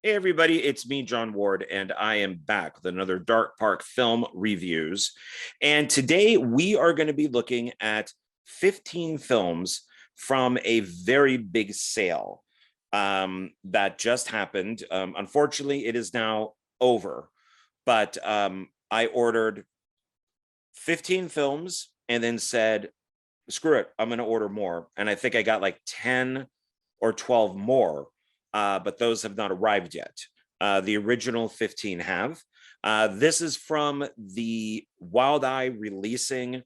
Hey everybody, it's me, John Ward, and I am back with another Dark Park film reviews. And today we are going to be looking at 15 films from a very big sale that just happened. Unfortunately, it is now over, but I ordered 15 films and then said, screw it, I'm going to order more. And I think I got like 10 or 12 more. But those have not arrived yet. The original 15 have. This is from the Wild Eye Releasing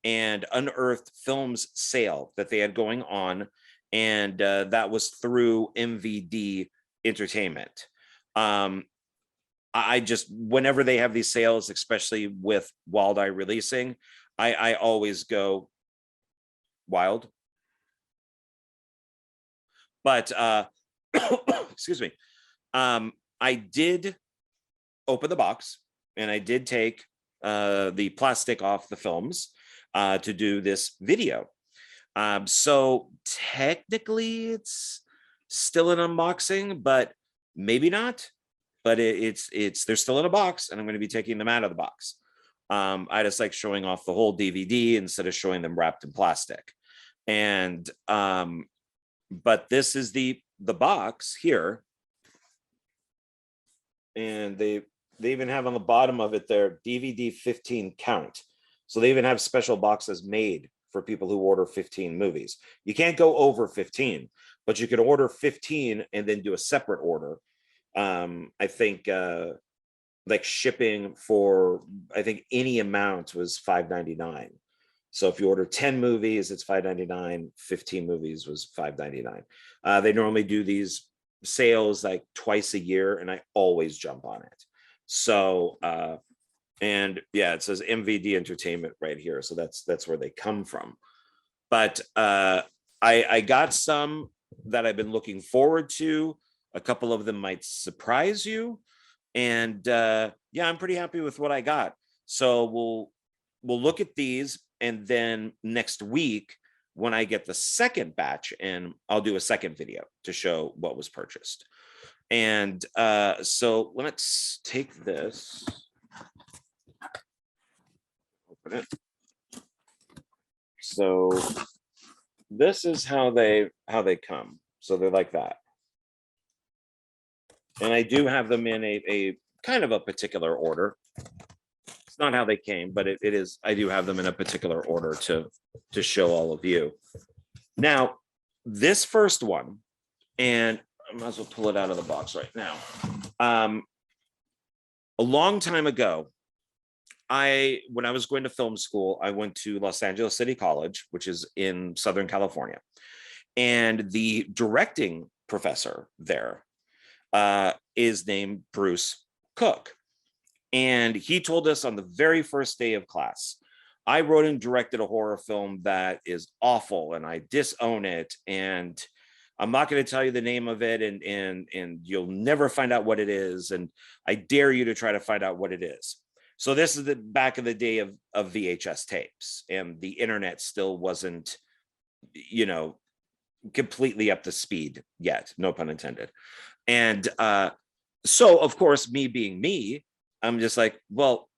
and Unearthed Films sale that they had going on, and that was through MVD Entertainment. I just, whenever they have these sales, especially with Wild Eye Releasing, I always go wild. But excuse me. I did open the box and I did take the plastic off the films to do this video. So technically it's still an unboxing, but maybe not. But they're still in a box, and I'm going to be taking them out of the box. I just like showing off the whole DVD instead of showing them wrapped in plastic. And but this is the box here, and they even have on the bottom of it their DVD 15 count. So they even have special boxes made for people who order 15 movies. You can't go over 15, but you can order 15 and then do a separate order. I think like shipping for, I think any amount was $5.99. So if you order 10 movies, it's $5.99. 15 movies was $5.99. They normally do these sales like twice a year, and I always jump on it. So, and yeah, it says MVD Entertainment right here. So that's where they come from. But I got some that I've been looking forward to. A couple of them might surprise you. And yeah, I'm pretty happy with what I got. So we'll look at these, and then next week when I get the second batch in, I'll do a second video to show what was purchased. And so let's take this, open it. So this is how they come. So they're like that. And I do have them in a kind of a particular order. It's not how they came, but it is. I do have them in a particular order to show all of you. Now, this first one, and I might as well pull it out of the box right now. A long time ago, when I was going to film school, I went to Los Angeles City College, which is in Southern California. And the directing professor there is named Bruce Cook. And he told us on the very first day of class, I wrote and directed a horror film that is awful and I disown it. And I'm not going to tell you the name of it, and you'll never find out what it is. And I dare you to try to find out what it is. So this is the back of the day of VHS tapes, and the internet still wasn't, completely up to speed yet, no pun intended. And so, of course, me being me, I'm just like, well,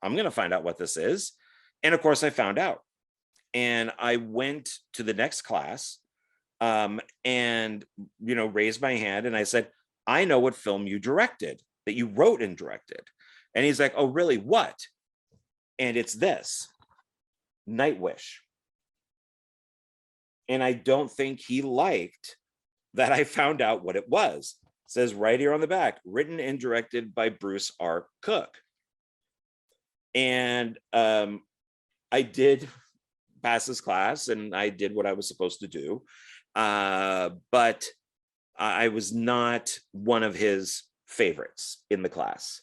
I'm going to find out what this is. And of course, I found out. And I went to the next class and, raised my hand. And I said, I know what film you directed, that you wrote and directed. And he's like, oh, really? What? And it's this, Nightwish. And I don't think he liked that I found out what it was. It says right here on the back, written and directed by Bruce R. Cook. And I did pass this class, and I did what I was supposed to do. But I was not one of his favorites in the class.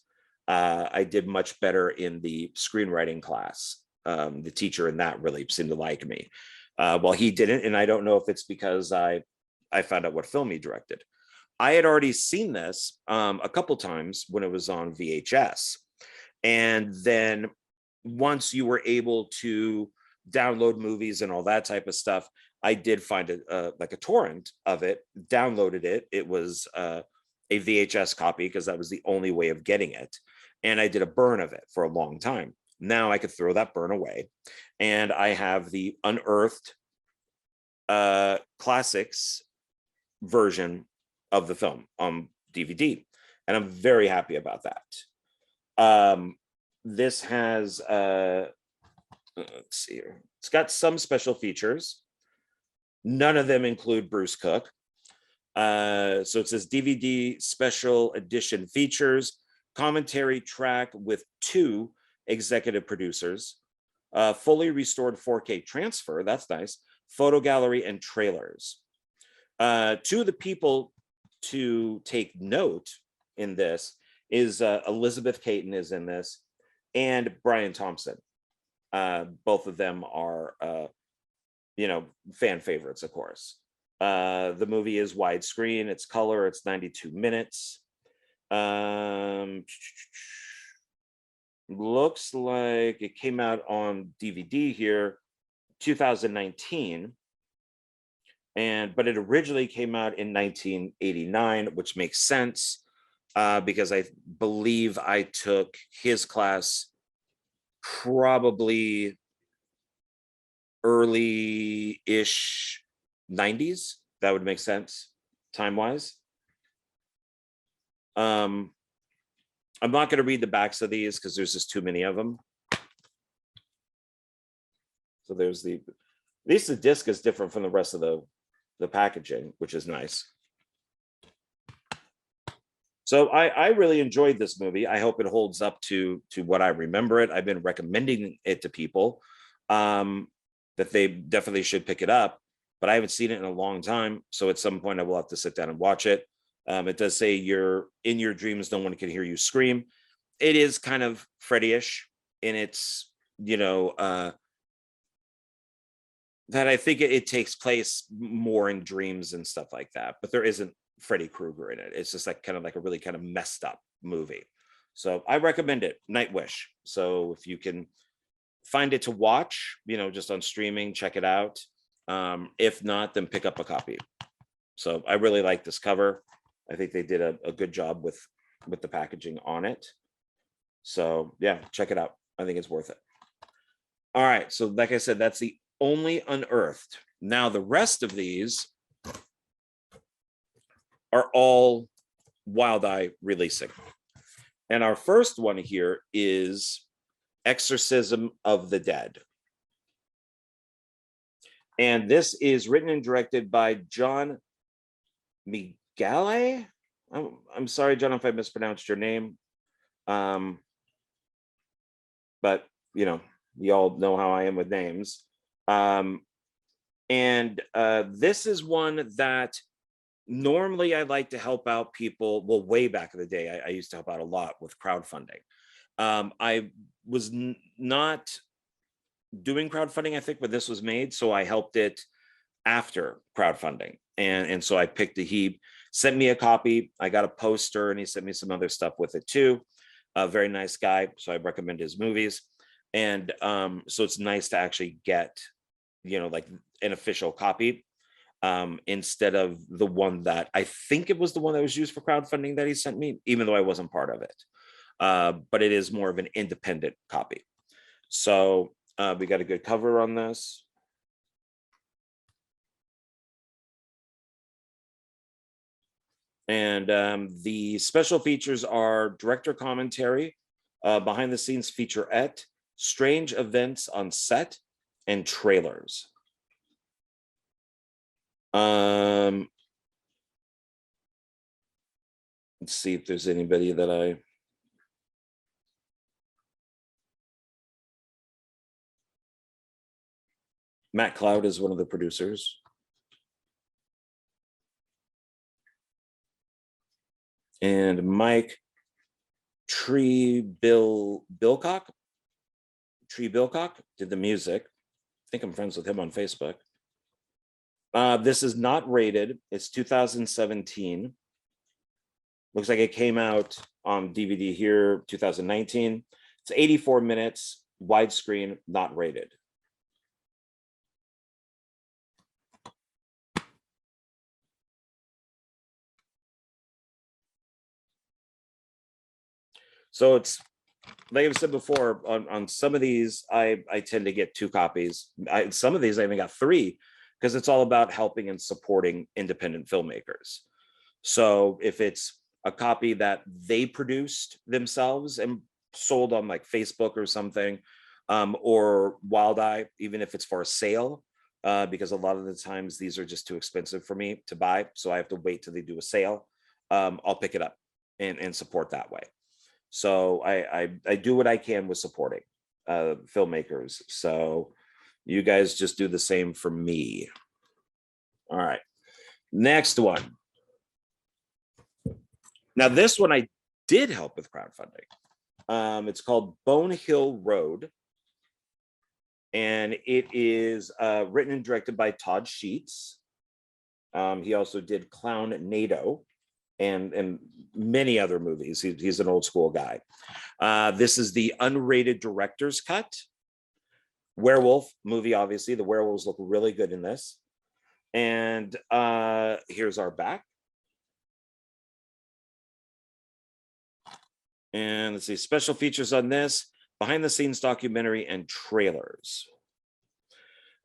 I did much better in the screenwriting class. The teacher in that really seemed to like me. Well, he didn't, and I don't know if it's because I found out what film he directed. I had already seen this a couple times when it was on VHS. And then once you were able to download movies and all that type of stuff, I did find like a torrent of it, downloaded it. It was a VHS copy because that was the only way of getting it. And I did a burn of it for a long time. Now I could throw that burn away. And I have the Unearthed Classics version of the film on DVD. And I'm very happy about that. This has, let's see here. It's got some special features. None of them include Bruce Cook. So it says DVD special edition features, commentary track with 2 executive producers, fully restored 4K transfer, that's nice, photo gallery, and trailers. 2 of the people to take note in this is Elizabeth Caton is in this, and Brian Thompson. Both of them are, fan favorites, of course. The movie is widescreen, it's color, it's 92 minutes. Looks like it came out on DVD here 2019, but it originally came out in 1989, which makes sense because I believe I took his class probably early-ish 90s. That would make sense time-wise. I'm not going to read the backs of these because there's just too many of them. So there's at least the disc is different from the rest of the packaging, which is nice. So I really enjoyed this movie. I hope it holds up to what I remember it. I've been recommending it to people that they definitely should pick it up, but I haven't seen it in a long time. So at some point I will have to sit down and watch it. It does say you're in your dreams, no one can hear you scream. It is kind of Freddy-ish in its, that I think it takes place more in dreams and stuff like that, but there isn't Freddy Krueger in it. It's just like kind of like a really kind of messed up movie. So I recommend it, Nightwish. So if you can find it to watch, just on streaming, check it out. If not, then pick up a copy. So I really like this cover. I think they did a good job with the packaging on it. So yeah, check it out. I think it's worth it. All right. So like I said, that's the only Unearthed. Now the rest of these are all Wild Eye releasing. And our first one here is Exorcism of the Dead. And this is written and directed by John Migale. I'm sorry, John, if I mispronounced your name. But, you all know how I am with names. This is one that normally I like to help out people. Well, way back in the day, I used to help out a lot with crowdfunding. I was not doing crowdfunding, I think, when this was made. So I helped it after crowdfunding. And so I picked he sent me a copy. I got a poster and he sent me some other stuff with it too. A very nice guy. So I recommend his movies. And so it's nice to actually get, like an official copy instead of the one that I think it was the one that was used for crowdfunding that he sent me, even though I wasn't part of it. But it is more of an independent copy. So we got a good cover on this. And the special features are director commentary, behind the scenes featurette, strange events on set, and trailers. Let's see if there's anybody that Matt Cloud is one of the producers. And Mike Bilcock did the music. I think I'm friends with him on Facebook. This is not rated. It's 2017. Looks like it came out on DVD here, 2019. It's 84 minutes, widescreen, not rated. So it's like I've said before, on some of these, I tend to get 2 copies. Some of these I even got 3, because it's all about helping and supporting independent filmmakers. So if it's a copy that they produced themselves and sold on like Facebook or something, or Wild Eye, even if it's for a sale, because a lot of the times these are just too expensive for me to buy, so I have to wait till they do a sale. I'll pick it up and support that way. So I do what I can with supporting filmmakers. So you guys just do the same for me. All right, next one. Now this one I did help with crowdfunding. It's called Bone Hill Road, and it is written and directed by Todd Sheets. He also did Clown NATO and many other movies. He's an old school guy. This is the unrated director's cut. Werewolf movie, obviously. The werewolves look really good in this. And here's our back. And let's see, special features on this: behind the scenes documentary and trailers.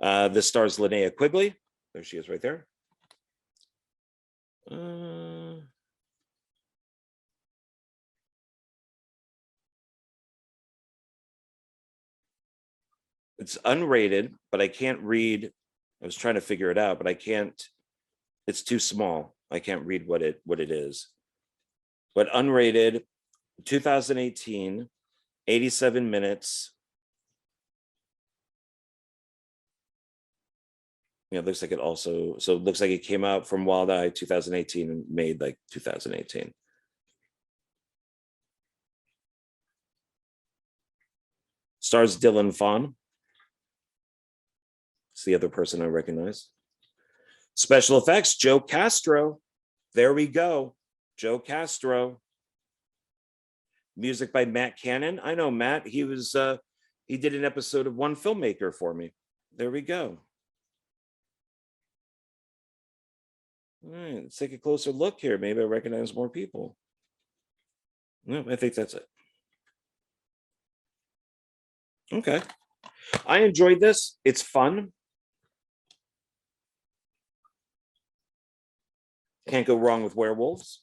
This stars Linnea Quigley. There she is right there. It's unrated, but I can't read. I was trying to figure it out, but I can't. It's too small. I can't read what it is. But unrated, 2018, 87 minutes. Yeah, it looks like it also, so it looks like it came out from Wild Eye 2018 and made like 2018. Stars Dylan Fawn. It's the other person I recognize. Special effects, Joe Castro. There we go. Joe Castro. Music by Matt Cannon. I know Matt. He was he did an episode of One Filmmaker for me. There we go. All right, let's take a closer look here. Maybe I recognize more people. No, I think that's it. Okay. I enjoyed this. It's fun. Can't go wrong with werewolves.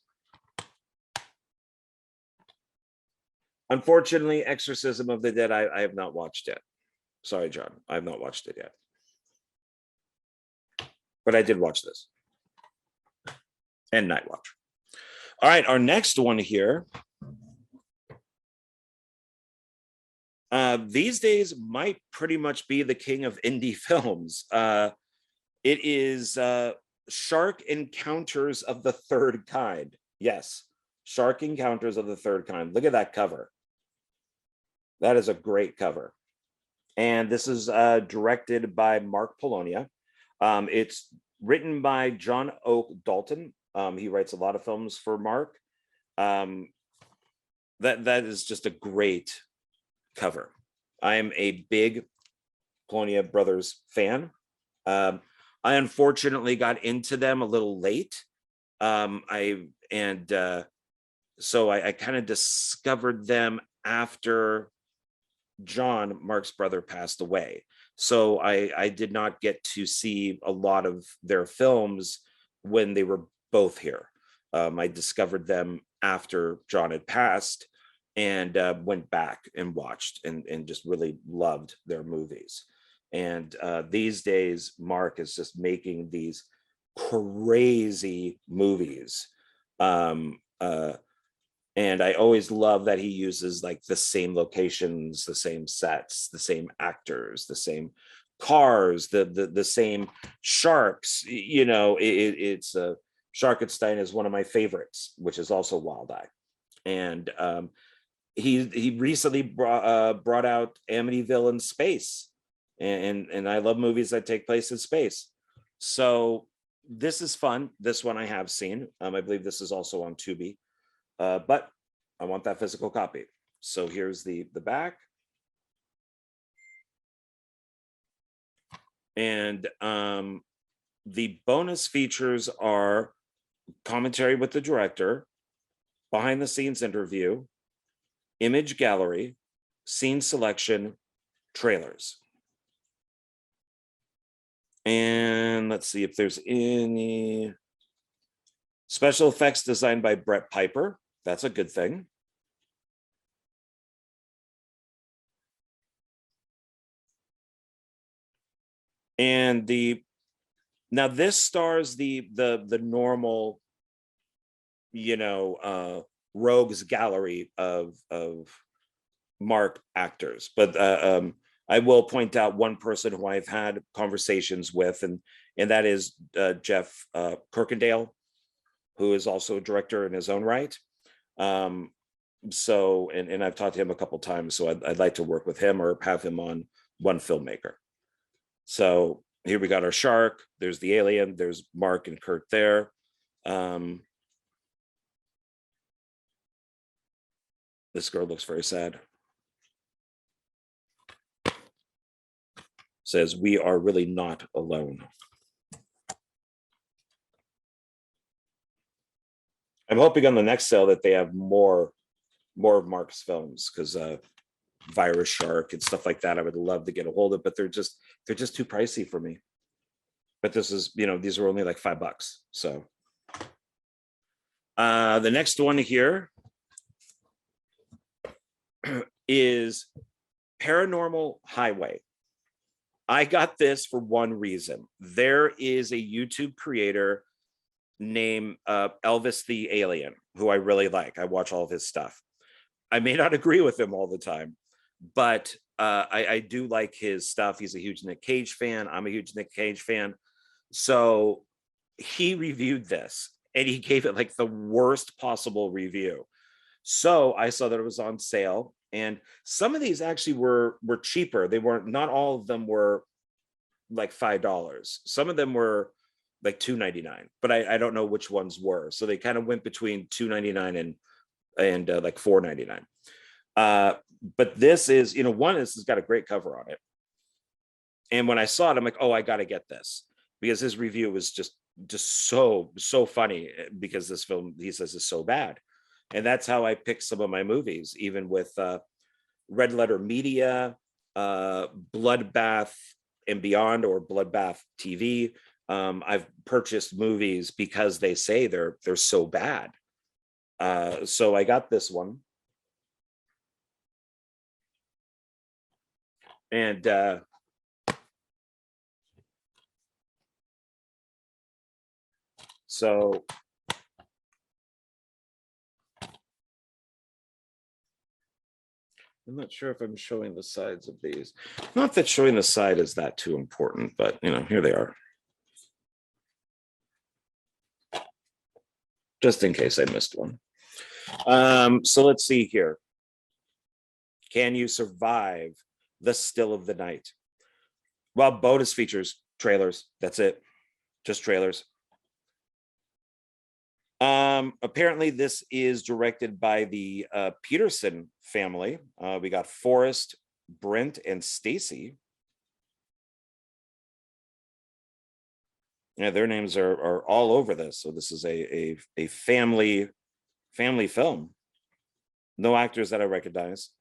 Unfortunately, Exorcism of the Dead, I have not watched yet. Sorry, John. I have not watched it yet. But I did watch this. And Nightwatch. All right, our next one here. These days might pretty much be the king of indie films. It is Shark Encounters of the Third Kind. Yes, Shark Encounters of the Third Kind. Look at that cover. That is a great cover. And this is directed by Mark Polonia. It's written by John Oak Dalton. He writes a lot of films for Mark. That is just a great cover. I am a big Polonia Brothers fan. I unfortunately got into them a little late. So I kind of discovered them after John, Mark's brother, passed away. So I did not get to see a lot of their films when they were both here. I discovered them after John had passed and went back and watched and just really loved their movies. And these days, Mark is just making these crazy movies. And I always love that he uses like the same locations, the same sets, the same actors, the same cars, the same sharks. You know, it's Sharkenstein is one of my favorites, which is also Wild Eye. And he recently brought out Amityville in space. And I love movies that take place in space. So this is fun. This one I have seen. I believe this is also on Tubi. But I want that physical copy. So here's the back. And the bonus features are commentary with the director, behind the scenes interview, image gallery, scene selection, trailers. And let's see if there's any special effects designed by Brett Piper. That's a good thing. And now this stars the normal, you know, rogues gallery of Mark actors, but I will point out one person who I've had conversations with, and that is Jeff Kirkendale, who is also a director in his own right. So, and I've talked to him a couple times, so I'd like to work with him or have him on One Filmmaker. So here we got our shark, there's the alien, there's Mark and Kurt there. This girl looks very sad. Says, we are really not alone. I'm hoping on the next sale that they have more of Mark's films, because Virus Shark and stuff like that, I would love to get a hold of, but they're just too pricey for me. But this is, you know, these are only like $5. So the next one here is Paranormal Highway. I got this for one reason. There is a YouTube creator named Elvis the Alien, who I really like. I watch all of his stuff. I may not agree with him all the time, but I do like his stuff. He's a huge Nick Cage fan. I'm a huge Nick Cage fan. So he reviewed this and he gave it like the worst possible review. So I saw that it was on sale, and some of these actually were cheaper. They weren't, not all of them were like $5. Some of them were like $2.99, but I don't know which ones were. So they kind of went between $2.99 and like $4.99. But this is, you know, one is, it's got a great cover on it. And when I saw it, I'm like, oh, I got to get this, because his review was just so funny, because this film, he says, is so bad. And that's how I pick some of my movies, even with Red Letter Media, Bloodbath and Beyond, or Bloodbath TV. I've purchased movies because they say they're so bad. So I got this one. And so I'm not sure if I'm showing the sides of these. Not that showing the side is that too important, but you know, here they are. Just in case I missed one. So let's see here. Can you survive the still of the night? Well, bonus features, trailers. That's it. Just trailers. Apparently this is directed by the Peterson family. We got Forrest, Brent, and Stacy. Yeah, their names are all over this. So this is a family film. No actors that I recognize.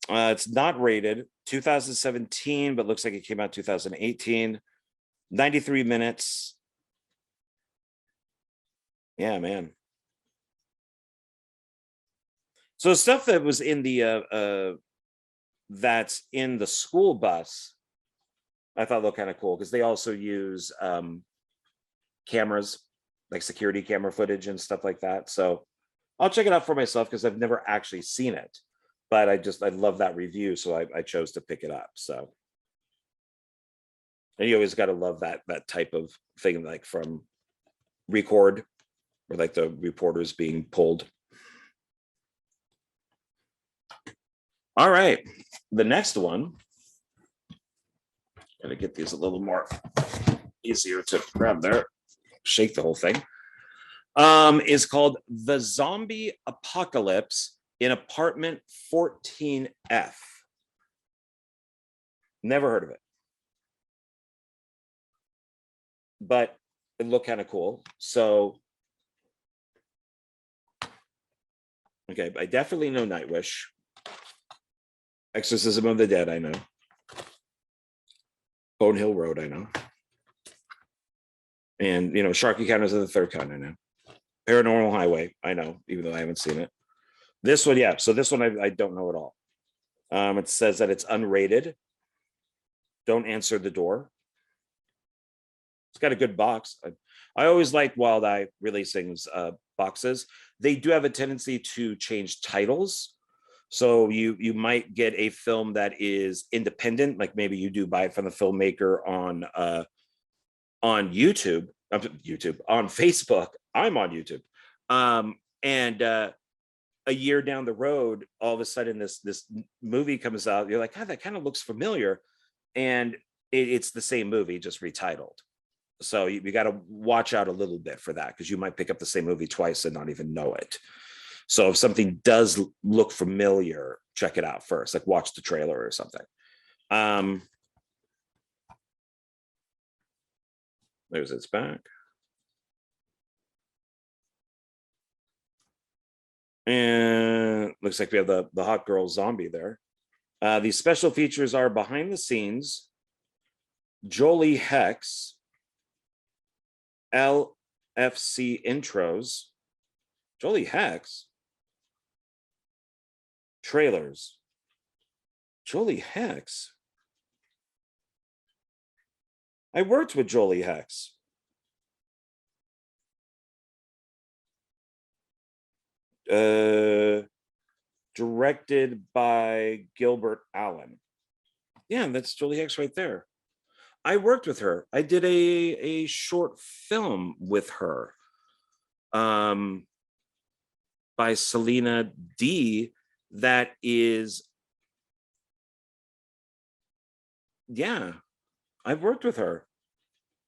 It's not rated. 2017, but looks like it came out 2018. 93 minutes. Yeah, man. So stuff that was in the that's in the school bus, I thought looked kind of cool, because they also use cameras, like security camera footage and stuff like that. So I'll check it out for myself, because I've never actually seen it, but I love that review, so I chose to pick it up. So, and you always got to love that type of thing, like from Record, or like the reporters being pulled. All right, the next one, gotta get these a little more easier to grab there, shake the whole thing, is called The Zombie Apocalypse in Apartment 14F. Never heard of it, but it looked kind of cool. So Okay, I definitely know Nightwish. Exorcism of the Dead, I know. Bone Hill Road, I know. And, you know, Shark Encounters of the Third Kind, I know. Paranormal Highway, I know, even though I haven't seen it. This one, yeah. So this one, I don't know at all. It says that it's unrated. Don't answer the door. It's got a good box. I always like Wild Eye releasing boxes. They do have a tendency to change titles. So you might get a film that is independent, like maybe you do buy it from the filmmaker on YouTube, on Facebook. I'm on YouTube. And a year down the road, all of a sudden this movie comes out. You're like, God, that kind of looks familiar. And it's the same movie, just retitled. So you got to watch out a little bit for that, because you might pick up the same movie twice and not even know it. So if something does look familiar, check it out first, like watch the trailer or something. There's its back. And looks like we have the hot girl zombie there. These special features are behind the scenes, Jolie Hex, LFC intros, Jolie Hex, trailers, Jolie Hex. I worked with Jolie Hex. Directed by Gilbert Allen. Yeah, that's Jolie Hex right there. I worked with her. I did a short film with her by Selena D. That is, yeah, I've worked with her.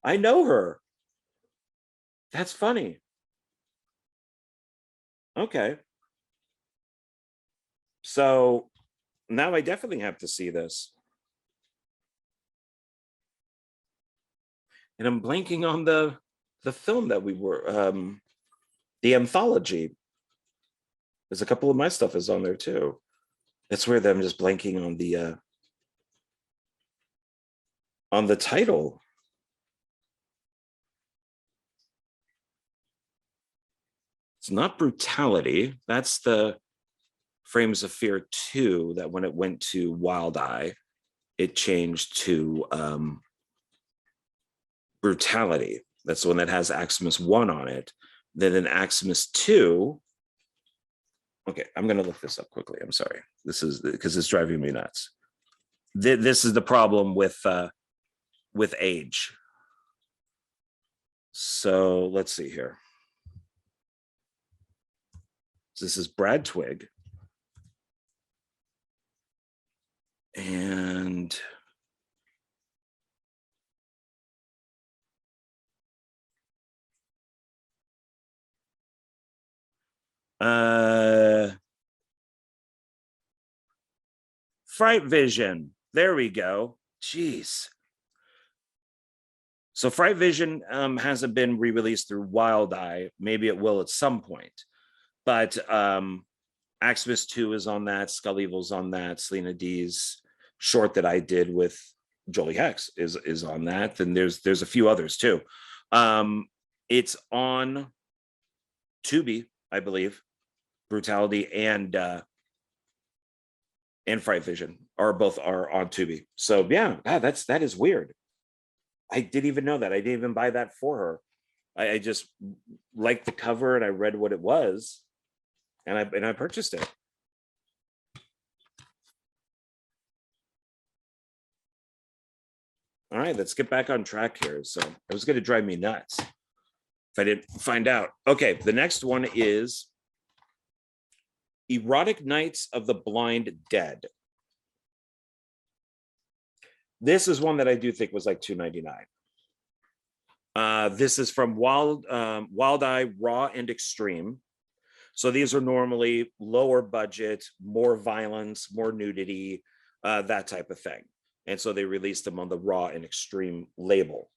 I know her. That's funny. Okay. So now I definitely have to see this. And I'm blanking on the film that we were, the anthology. There's a couple of my stuff is on there too. It's weird that I'm just blanking on the title. It's not Brutality. That's the Frames of Fear 2, that when it went to Wild Eye, it changed to Brutality. That's the one that has AXEMAS 1 on it. Then in AXEMAS 2, okay, I'm going to look this up quickly. I'm sorry. This is because it's driving me nuts. This is the problem with age. So let's see here. This is Brad Twigg. And Frightvision. There we go. Jeez. So Frightvision hasn't been re-released through Wild Eye. Maybe it will at some point. But AXEMAS 2 is on that. Skull Evil's on that. Selena D's short that I did with Jolie Hex is on that. And there's a few others too. It's on Tubi, I believe. Brutality and Frightvision are both on Tubi. So yeah, that is weird. I didn't even know that. I didn't even buy that for her. I just liked the cover and I read what it was, and I purchased it. All right, let's get back on track here. So it was going to drive me nuts if I didn't find out. Okay, the next one is Erotic Nights of the Blind Dead. This is one that I do think was like $2.99. This is from Wild Eye Raw and Extreme. So these are normally lower budget, more violence, more nudity, that type of thing. And so they released them on the Raw and Extreme label.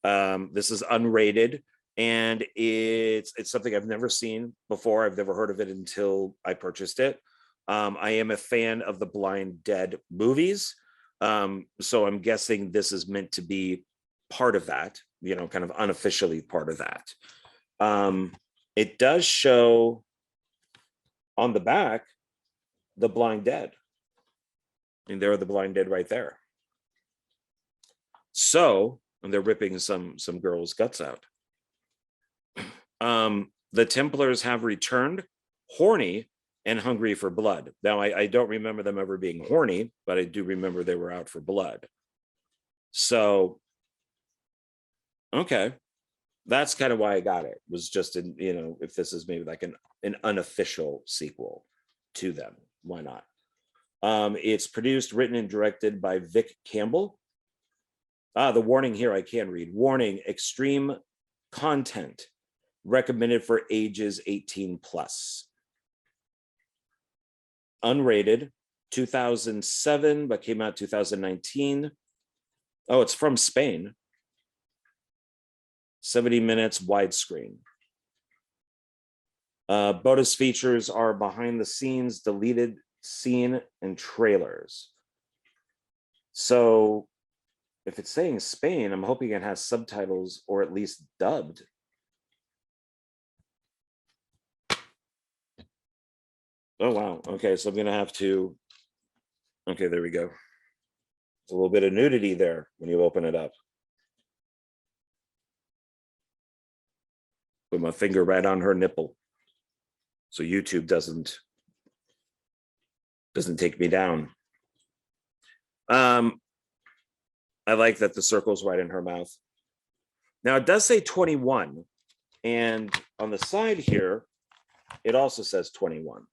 This is unrated. and it's something I've never seen before. I've never heard of it until I purchased it. I am a fan of the Blind Dead movies, so I'm guessing this is meant to be part of that, you know, kind of unofficially part of that. It does show on the back the Blind Dead, and there are the Blind Dead right there. So, and they're ripping some girl's guts out. The Templars have returned, horny and hungry for blood. Now, I don't remember them ever being horny, but I do remember they were out for blood. So, okay, that's kind of why I got it. Was just in, you know, if this is maybe like an unofficial sequel to them, why not? It's produced, written, and directed by Vic Campbell. The warning here I can read. Warning: extreme content. Recommended for ages 18 plus. Unrated, 2007, but came out 2019. Oh, it's from Spain. 70 minutes, widescreen. Bonus features are behind the scenes, deleted scene, and trailers. So if it's saying Spain, I'm hoping it has subtitles or at least dubbed. Oh, wow. Okay, so I'm going to have to... Okay, there we go. There's a little bit of nudity there when you open it up. Put my finger right on her nipple, so YouTube doesn't take me down. I like that the circle's right in her mouth. Now, it does say 21, and on the side here, it also says 21.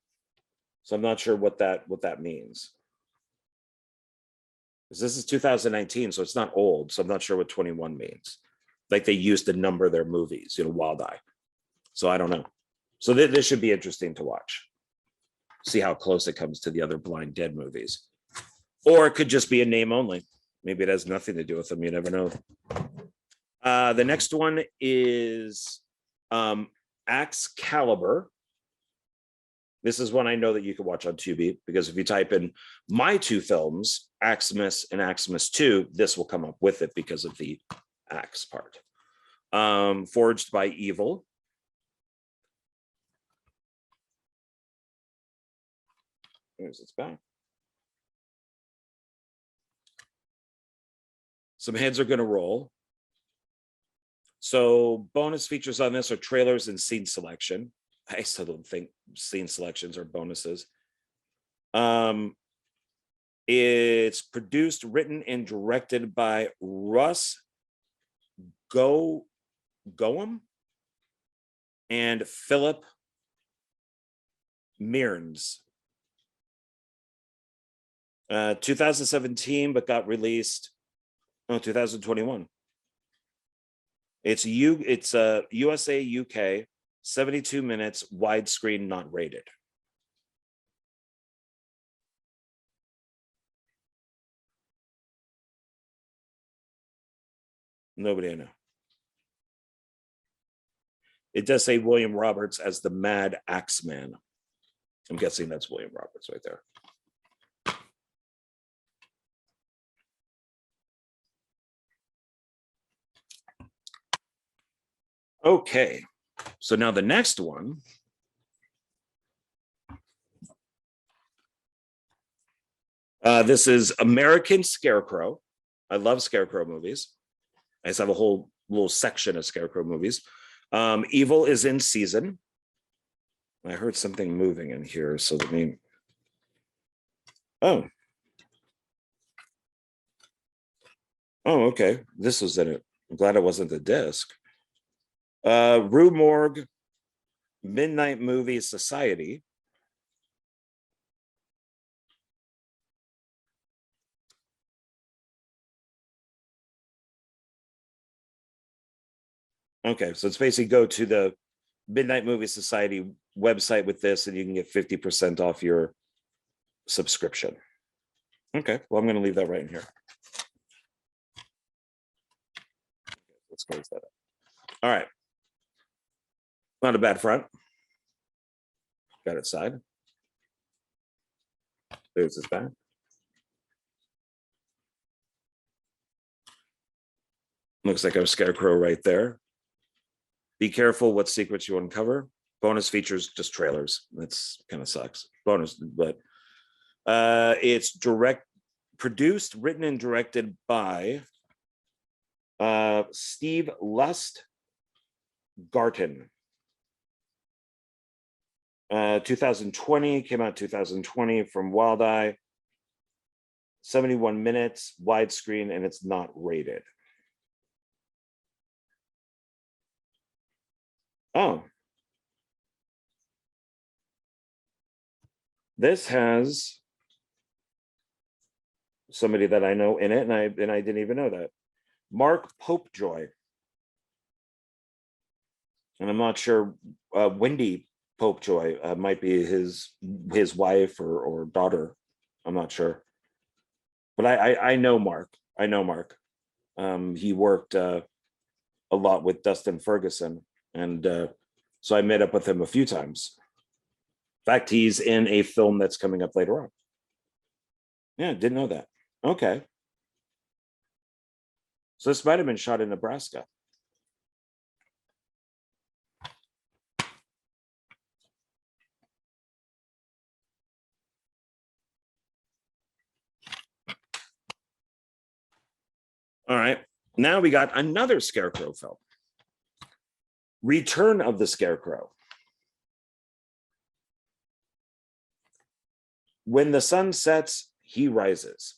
So I'm not sure what that means. Because this is 2019, so it's not old. So I'm not sure what 21 means. Like they used to number their movies, you know, Wild Eye. So I don't know. So this should be interesting to watch. See how close it comes to the other Blind Dead movies. Or it could just be a name only. Maybe it has nothing to do with them. You never know. The next one is Axecalibur. This is one I know that you can watch on Tubi, because if you type in my two films, AXEMAS and AXEMAS 2, this will come up with it because of the axe part. Forged by Evil. There's its back. Some heads are going to roll. So bonus features on this are trailers and scene selection. I still don't think scene selections are bonuses. It's produced, written, and directed by Russ Goem and Philip Mearns. 2017, but got released 2021. It's USA UK, 72 minutes, widescreen, not rated. Nobody I know. It does say William Roberts as the Mad Axeman. I'm guessing that's William Roberts right there. Okay, so now the next one. This is American Scarecrow. I love Scarecrow movies. I just have a whole little section of Scarecrow movies. Evil is in season. I heard something moving in here, so let me... Oh, okay. This was in it. I'm glad it wasn't the disc. Rue Morgue, Midnight Movie Society. Okay, so it's basically go to the Midnight Movie Society website with this, and you can get 50% off your subscription. Okay, well, I'm going to leave that right in here. Let's close that up. All right. Not a bad front. Got its side. There's his back. Looks like a Scarecrow right there. Be careful what secrets you uncover. Bonus features, just trailers. That's kind of sucks. Bonus, but it's produced, written, and directed by Steve Lust Garten. 2020, came out 2020 from Wild Eye. 71 minutes, widescreen, and it's not rated. Oh. This has somebody that I know in it, and I didn't even know that. Mark Popejoy. And I'm not sure, Wendy Popejoy might be his wife or daughter. I'm not sure. But I know Mark. I know Mark. He worked a lot with Dustin Ferguson. And so I met up with him a few times. In fact, he's in a film that's coming up later on. Yeah, didn't know that. Okay. So this might have been shot in Nebraska. All right. Now we got another Scarecrow film. Return of the Scarecrow. When the sun sets, he rises.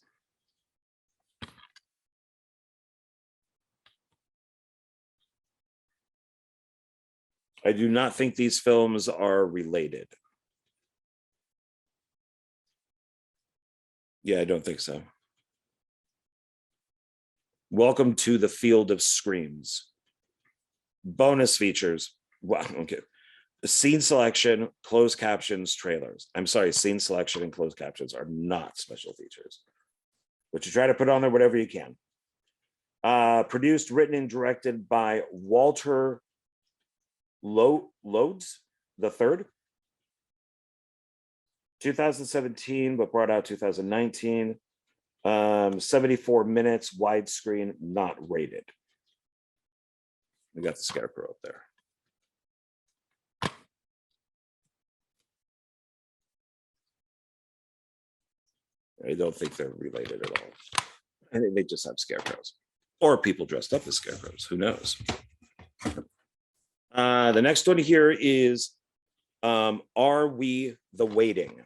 I do not think these films are related. Yeah, I don't think so. Welcome to the field of screams. Bonus features. Wow, okay. Scene selection, closed captions, trailers. I'm sorry, scene selection and closed captions are not special features. But you try to put on there whatever you can. Produced, written, and directed by Walter Lodes the third. 2017, but brought out 2019. 74 minutes, widescreen, not rated. We got the Scarecrow up there. I don't think they're related at all. I think they just have scarecrows. Or people dressed up as scarecrows. Who knows? The next one here is Are We the Waiting?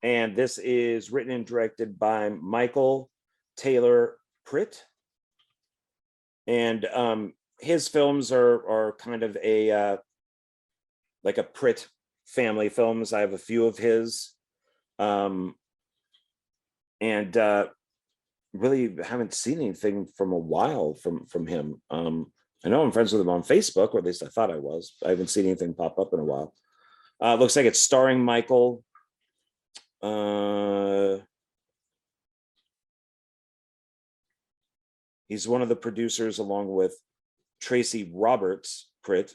And this is written and directed by Michael Taylor Pritt. And his films are kind of a like a Pritt family films. I have a few of his, and really haven't seen anything from a while from him. I know I'm friends with him on Facebook, or at least I thought I was. I haven't seen anything pop up in a while. Looks like it's starring Michael. He's one of the producers along with Tracy Roberts Pritt.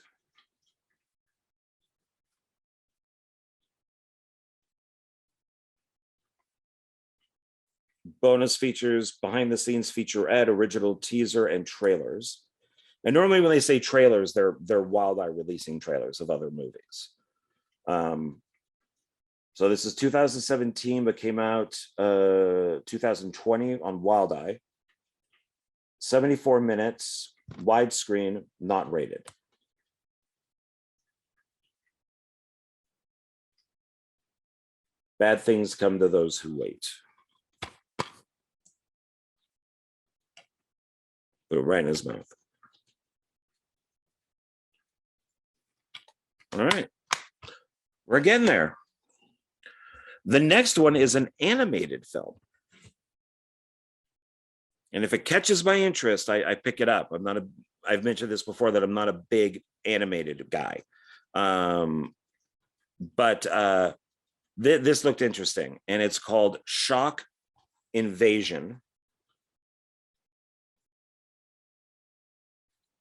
Bonus features, behind the scenes featurette, original teaser, and trailers. And normally when they say trailers, they're Wild Eye releasing trailers of other movies. So this is 2017, but came out 2020 on Wild Eye. 74 minutes, widescreen, not rated. Bad things come to those who wait. Right in his mouth. All right, we're getting there. The next one is an animated film. And if it catches my interest, I pick it up. I've mentioned this before that I'm not a big animated guy. But this looked interesting, and it's called Shock Invasion.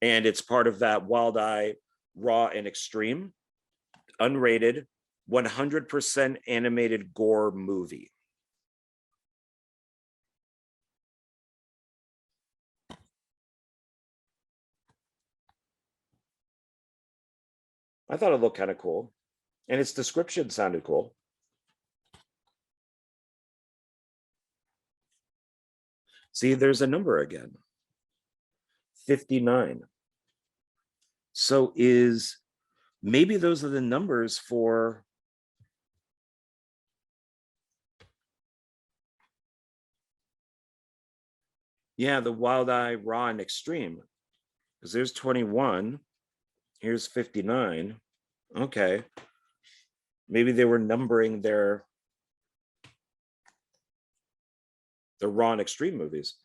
And it's part of that Wild Eye, Raw, and Extreme, unrated, 100% animated gore movie. I thought it looked kind of cool, and its description sounded cool. See, there's a number again. 59. So maybe those are the numbers for the Wild Eye, Raw, and Extreme. Because there's 21. Here's 59. Okay. Maybe they were numbering their Raw and Extreme movies.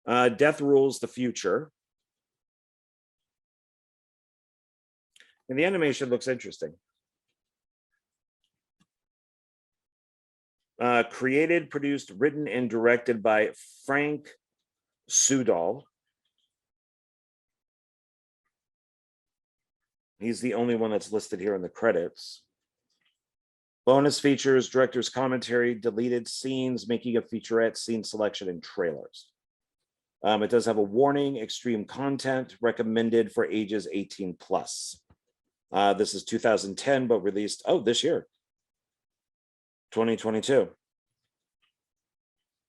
Death Rules the Future. And the animation looks interesting. Created, produced, written, and directed by Frank Sudol. He's the only one that's listed here in the credits. Bonus features, director's commentary, deleted scenes, making a featurette, scene selection, and trailers. It does have a warning, extreme content, recommended for ages 18 plus. This is 2010, but released, this year, 2022.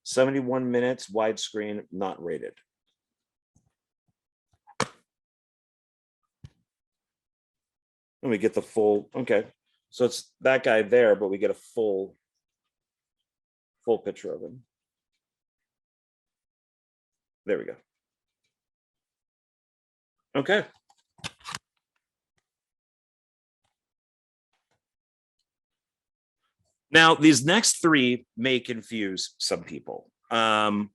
71 minutes, widescreen, not rated. And we get the full, okay. So it's that guy there, but we get a full picture of him. There we go. Okay. Now, these next three may confuse some people. I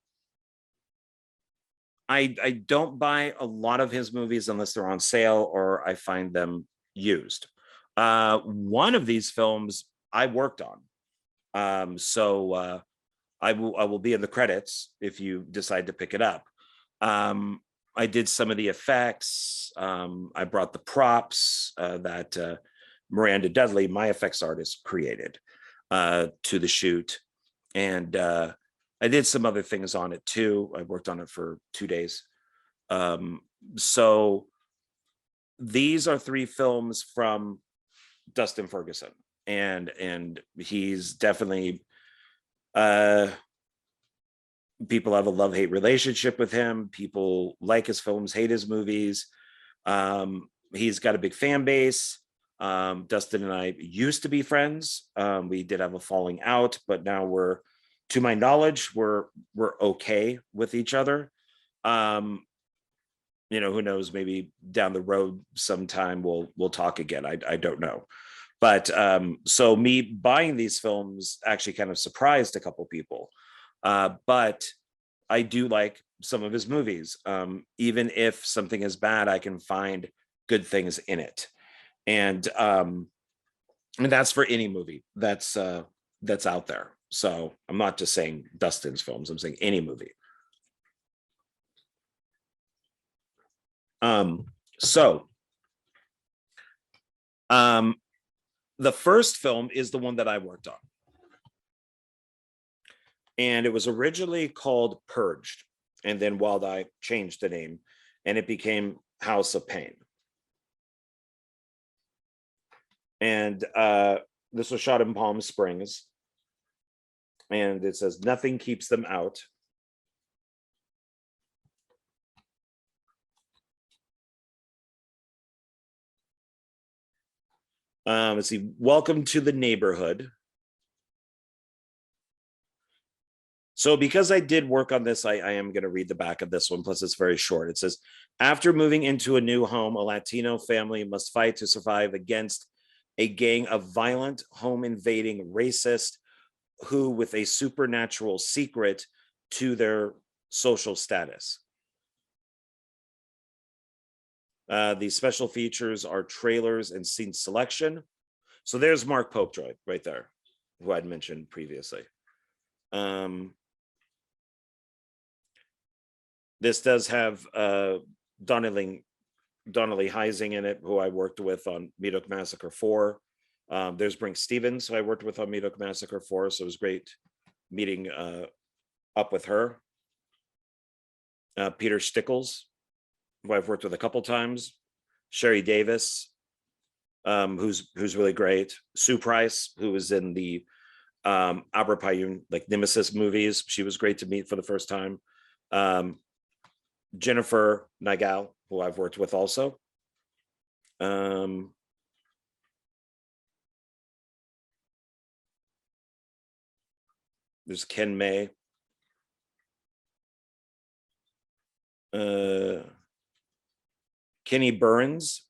don't buy a lot of his movies unless they're on sale or I find them used. One of these films I worked on. So I will be in the credits if you decide to pick it up. I did some of the effects. I brought the props that Miranda Dudley, my effects artist, created to the shoot. And I did some other things on it too. I worked on it for 2 days. So these are 3 films from Dustin Ferguson. And he's definitely, people have a love-hate relationship with him. People like his films, hate his movies. He's got a big fan base. Dustin and I used to be friends. We did have a falling out, but now to my knowledge, we're okay with each other. Who knows, maybe down the road sometime we'll talk again. I don't know. But so me buying these films actually kind of surprised a couple people. But I do like some of his movies. Even if something is bad, I can find good things in it. And that's for any movie that's out there. So I'm not just saying Dustin's films, I'm saying any movie. The first film is the one that I worked on. And it was originally called Purged, and then Wild Eye changed the name, and it became House of Pain. And this was shot in Palm Springs. And it says, nothing keeps them out. Let's see, welcome to the neighborhood. So because I did work on this, I am going to read the back of this one, plus it's very short. It says, after moving into a new home, a Latino family must fight to survive against a gang of violent, home invading racists who with a supernatural secret to their social status. The special features are trailers and scene selection. So there's Mark Popejoy right there, who I'd mentioned previously. This does have Donnelly Heising in it, who I worked with on Meat Massacre 4. There's Brink Stevens, who I worked with on Meat Massacre 4, so it was great meeting up with her. Peter Stickles, who I've worked with a couple times. Sherry Davis, who's really great. Sue Price, who was in the Albert Pyun, like Nemesis movies. She was great to meet for the first time. Jennifer Nigal, who I've worked with also. There's Ken May. Kenny Burnens,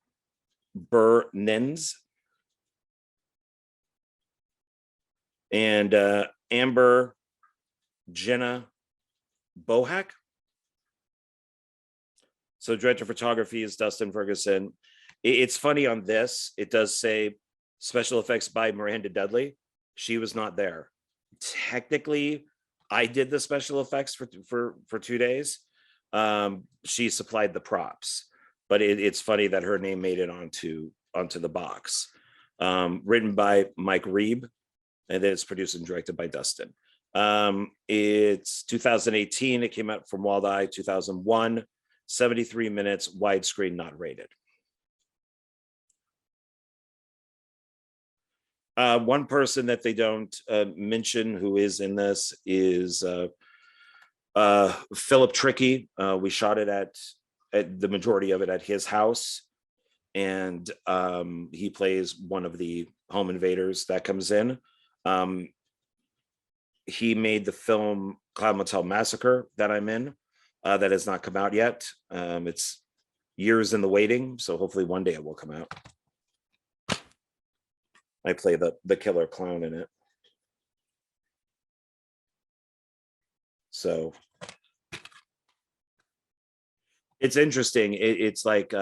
and Amber Jenna Bohack. So director of photography is Dustin Ferguson. It's funny on this, it does say special effects by Miranda Dudley. She was not there. Technically, I did the special effects for 2 days. She supplied the props, but it's funny that her name made it onto the box. Written by Mike Reeb, and then it's produced and directed by Dustin. It's 2018. It came out from Wild Eye. 2001. 73 minutes, widescreen, not rated. One person that they don't mention who is in this is Philip Tricky. We shot it at the majority of it at his house, and he plays one of the home invaders that comes in. He made the film Cloud Motel Massacre that I'm in. That has not come out yet. It's years in the waiting, so hopefully one day it will come out. I play the killer clown in it. So it's interesting. It's like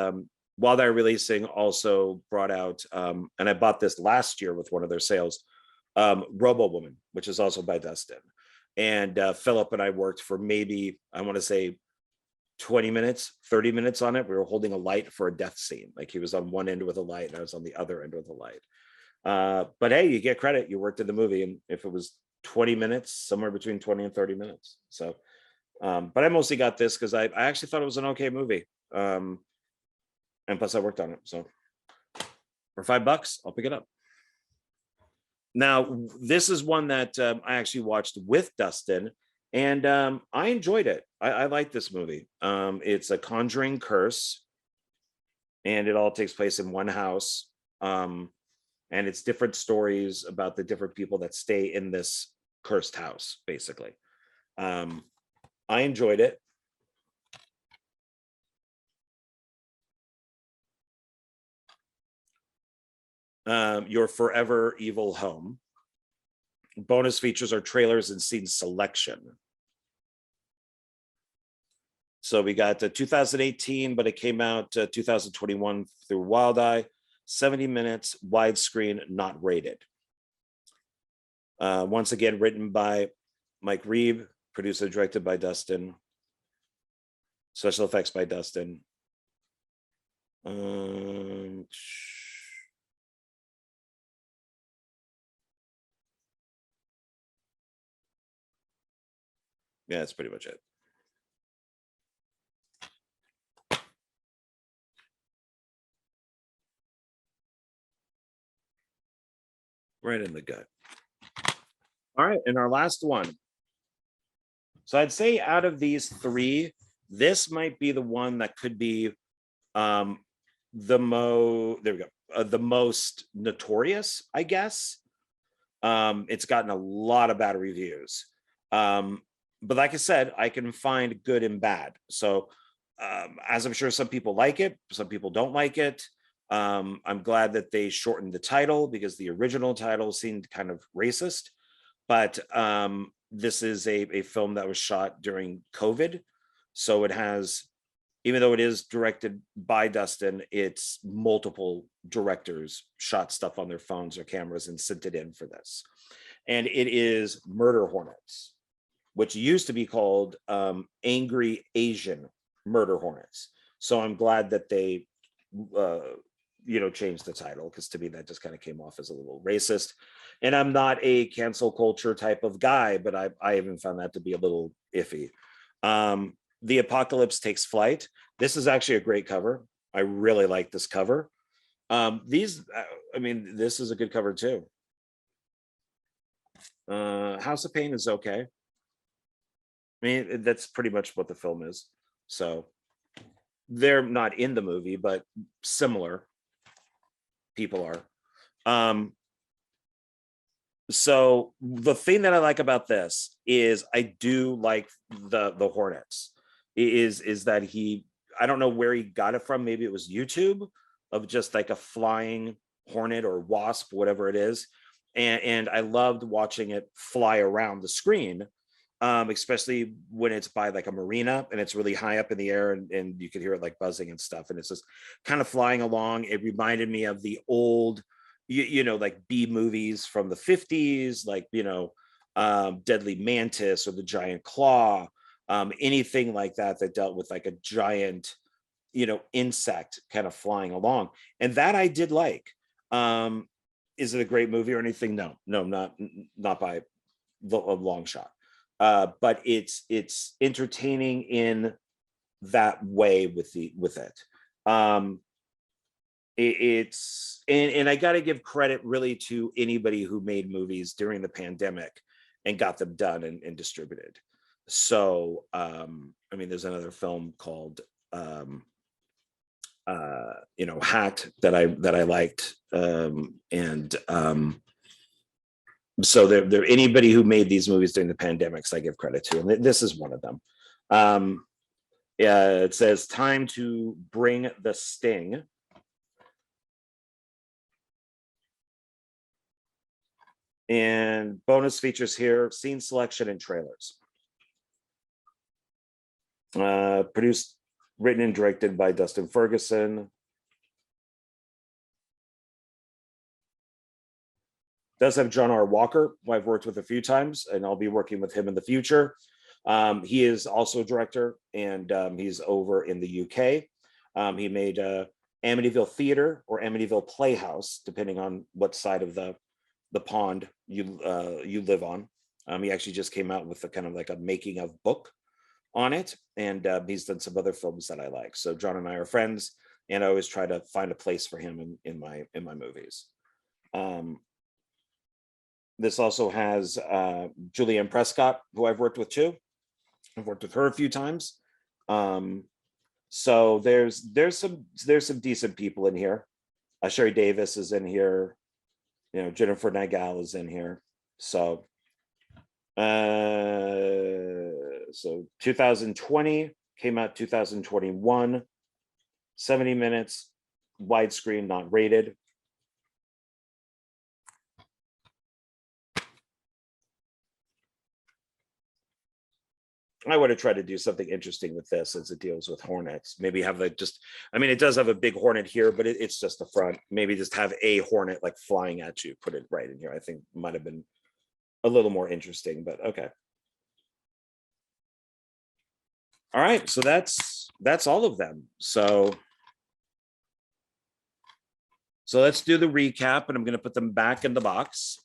Wild Eye Releasing also brought out, and I bought this last year with one of their sales, Robo Woman, which is also by Dustin. And Philip and I worked for maybe, I want to say 20 minutes, 30 minutes on it. We were holding a light for a death scene. Like he was on one end with a light and I was on the other end with a light. But hey, you get credit. You worked in the movie. And if it was 20 minutes, somewhere between 20 and 30 minutes. So, but I mostly got this because I actually thought it was an okay movie. And plus I worked on it. So for $5, I'll pick it up. Now, this is one that I actually watched with Dustin, and I enjoyed it. I like this movie. It's a Conjuring Curse, and it all takes place in one house. And it's different stories about the different people that stay in this cursed house, basically. I enjoyed it. Your Forever Evil Home. Bonus features are trailers and scene selection. So we got 2018, but it came out 2021 through Wild Eye. 70 minutes, widescreen, not rated. Once again, written by Mike Reeb, produced and directed by Dustin. Special effects by Dustin. Yeah, that's pretty much it. Right in the gut. All right, and our last one. So I'd say out of these three, this might be the one that could be the most notorious, I guess. It's gotten a lot of bad reviews. But like I said, I can find good and bad. So as I'm sure some people like it, some people don't like it. I'm glad that they shortened the title because the original title seemed kind of racist. But this is a film that was shot during COVID. So it has, even though it is directed by Dustin, it's multiple directors shot stuff on their phones or cameras and sent it in for this. And it is Murder Hornets. which used to be called Angry Asian Murder Hornets. So I'm glad that they, changed the title, because to me that just kind of came off as a little racist. And I'm not a cancel culture type of guy, but I even found that to be a little iffy. The Apocalypse Takes Flight. This is actually a great cover. I really like this cover. This is a good cover too. House of Pain is okay. I mean, that's pretty much what the film is. So they're not in the movie, but similar people are. So the thing that I like about this is I do like the Hornets. Is that I don't know where he got it from. Maybe it was YouTube, of just like a flying hornet or wasp, whatever it is. And I loved watching it fly around the screen, especially when it's by like a marina and it's really high up in the air, and you can hear it like buzzing and stuff. And it's just kind of flying along. It reminded me of the old, like B movies from the 50s, like, Deadly Mantis or The Giant Claw, anything like that dealt with like a giant, insect kind of flying along. And that I did like. Is it a great movie or anything? No, not by a long shot. But it's entertaining in that way with it. And I got to give credit really to anybody who made movies during the pandemic and got them done and distributed. So there's another film called Hacked that I liked, so there anybody who made these movies during the pandemics, I give credit to, and this is one of them. It says time to bring the sting. And bonus features here: scene selection and trailers. Produced, written and directed by Dustin Ferguson. Does have John R. Walker, who I've worked with a few times, and I'll be working with him in the future. He is also a director, and he's over in the UK. He made Amityville Theater or Amityville Playhouse, depending on what side of the pond you live on. He actually just came out with a kind of like a making of book on it, and he's done some other films that I like. So John and I are friends, and I always try to find a place for him in my movies. This also has Julianne Prescott, who I've worked with too. I've worked with her a few times. So there's some decent people in here. Sherry Davis is in here. Jennifer Nightingale is in here. So 2020, came out 2021, 70 minutes, widescreen, not rated. I would have tried to do something interesting with this, as it deals with Hornets. Maybe have it does have a big Hornet here, but it's just the front. Maybe just have a Hornet like flying at you, put it right in here. I think might have been a little more interesting, but okay. All right, so that's all of them. So let's do the recap, and I'm going to put them back in the box.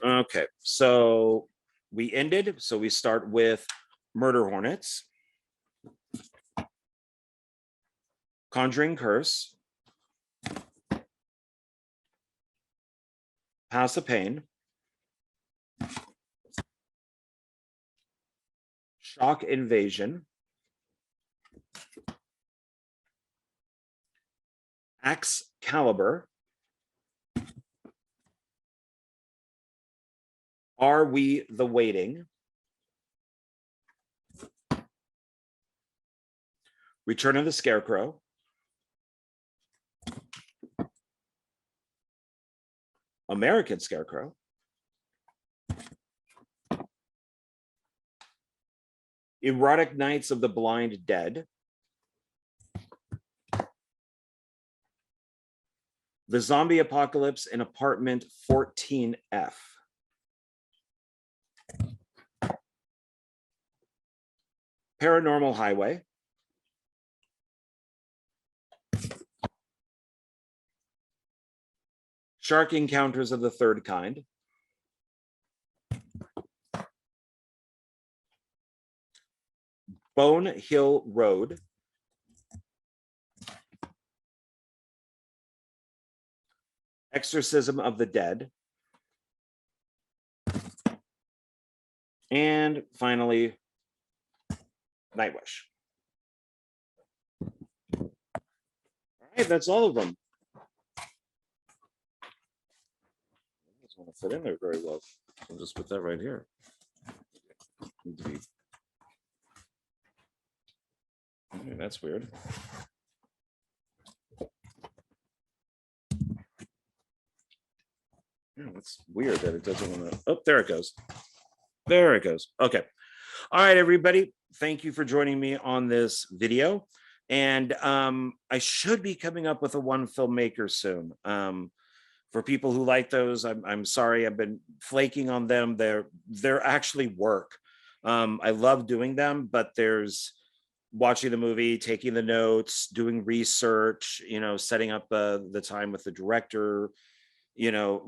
Okay, so we ended. So we start with Murder Hornets, Conjuring Curse, House of Pain, Shock Invasion, Axecalibur, Are We the Waiting, Return of the Scarecrow, American Scarecrow, Erotic Nights of the Blind Dead, The Zombie Apocalypse in Apartment 14F. Paranormal Highway. Shark Encounters of the Third Kind. Bone Hill Road. Exorcism of the Dead. And finally, Nightwish. All right, that's all of them. I just want to fit in there very well. I'll just put that right here. Okay, that's weird. Yeah, that's weird that it doesn't want to. Oh, there it goes. There it goes. Okay. All right, everybody. Thank you for joining me on this video. And I should be coming up with a one filmmaker soon. For people who like those, I'm sorry, I've been flaking on them. They're actually work. I love doing them, but there's watching the movie, taking the notes, doing research, setting up the time with the director,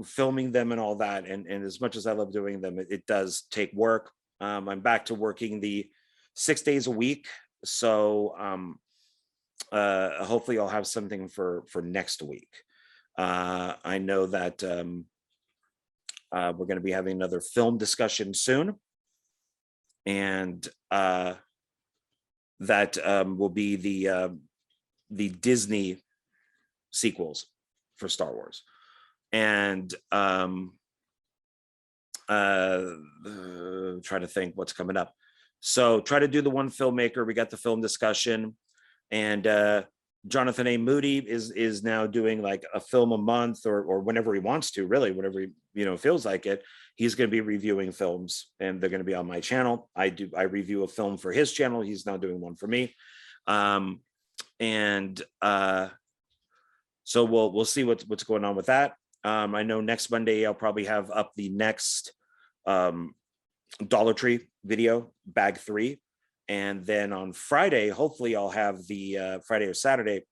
filming them and all that. And as much as I love doing them, it does take work. I'm back to working the 6 days a week. So hopefully I'll have something for next week. I know that we're going to be having another film discussion soon. And that will be the Disney sequels for Star Wars. And try to think what's coming up. So try to do the one filmmaker. We got the film discussion, and Jonathan A. Moody is now doing like a film a month or whenever he wants to, really, whenever he feels like it. He's going to be reviewing films, and they're going to be on my channel. I review a film for his channel. He's now doing one for me. So we'll see what's going on with that. I know next Monday I'll probably have up the next Dollar Tree video, bag 3. And then on Friday, hopefully I'll have the Friday or Saturday,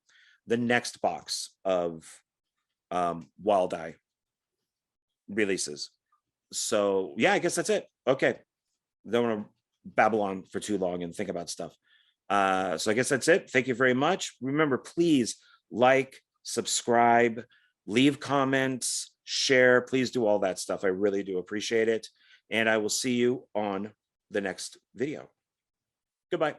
the next box of Wild Eye releases. So yeah, I guess that's it. Okay. Don't want to babble on for too long and think about stuff. So I guess that's it. Thank you very much. Remember, please like, subscribe, leave comments, share. Please do all that stuff. I really do appreciate it. And I will see you on the next video. Goodbye.